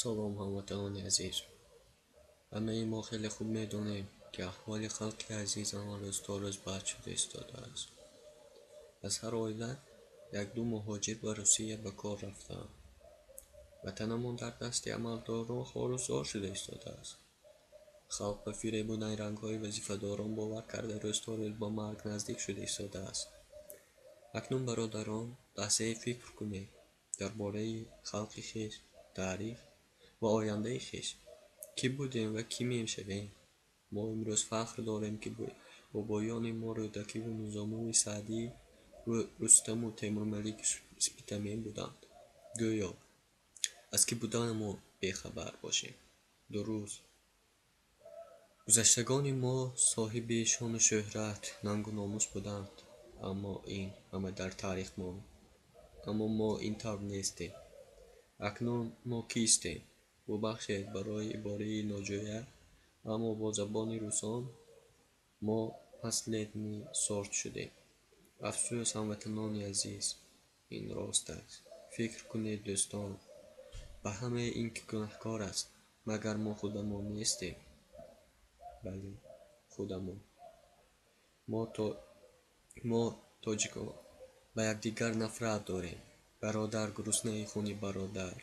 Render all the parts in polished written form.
سلام هموطنان عزیز. همه ما خیلی خوب میدونیم که احوال خلق عزیزمان روز تا روز بد شده ایستاده است. از هر عایله یک دو مهاجر به روسیه به کار رفتند. وطنمان در دست عملداران خارزار شده ایستاده است. خلق به فریب و نیرنگهای وظیفه‌داران باور کرده روز تا روز با مرگ نزدیک شده ایستاده است. اکنون برادران لحظه فکر کنید درباره خلق خویش، تاریخ و آینده خویش. کی بودیم و کی میشویم؟ ما امروز فخر داریم که بابایان ما رودکی و نظامی و سعدی و رستم و تیمورملک سپیتمین بودند. گویا از کی بودن ما بیخبر باشیم. درست گذشتگان ما صاحب شان و شهرت، ننگ و ناموس بودند، اما این همه در تاریخ ماند. اما ما این طور نیستیم. اکنون ما کیستیم؟ ببخشید برای عباره ناجویا، اما با زبان روسان ما اصلیت سرد شدیم. افسوس هموطنان عزیز، این راست است. فکر کنید دوستان، به همه این که گناهکار است، مگر ما خودمان نیستیم؟ بله، خودمان. ما تاجیکان به یکدیگر نفرت داریم. برادر گرسنه خون برادر.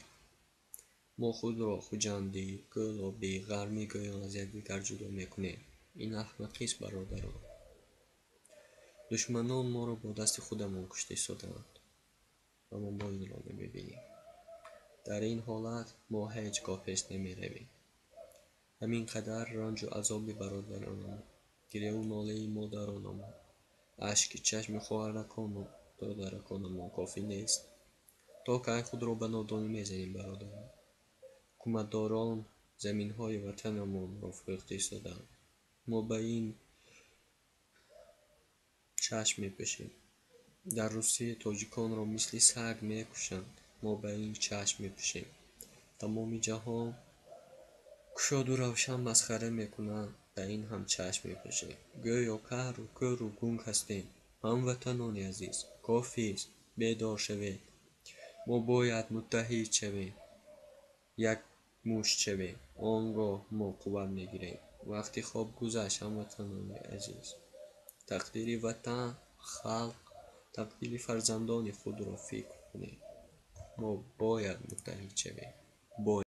ما خود را خوجندی، گلابی، غرمی گویان از یکدیگر جدا میکنیم. این احمقی است برادران. دشمنان ما را با دست خودمان کشته ایستادند، اما ما این را نمیبینیم. در این حالت ما هیچگاه پیش نمیرویم. همین قدر رنج و عذاب برادرانمان، گریه و ناله مادرانمان، اشک چشم خواهرکان و دادرکانمان کافی نیست تا که خود را به نادانی میزنیم برادران. حکومتداران زمینهای وطنمان را فروخته ایستادند. ما به این چشم میپوشیم. در روسیه تاجیکان را مثل سگ میکشند. ما به این چشم میپوشیم. تمام جهان گشاد و روشن مسخره میکنند. به این هم چشم میپوشیم. گویا کهر و کور و گنگ هستیم. هموطنان عزیز، کافی است، بیدار شوید. ما باید متحد شویم، یک مشت شویم. آنگاه ما قوت میگیریم. وقتی خواب گذشت هموطنان عزیز، تقدیر وطن، خلق، تقدیر فرزندان خود را فکر کنید. ما باید متحد شویم.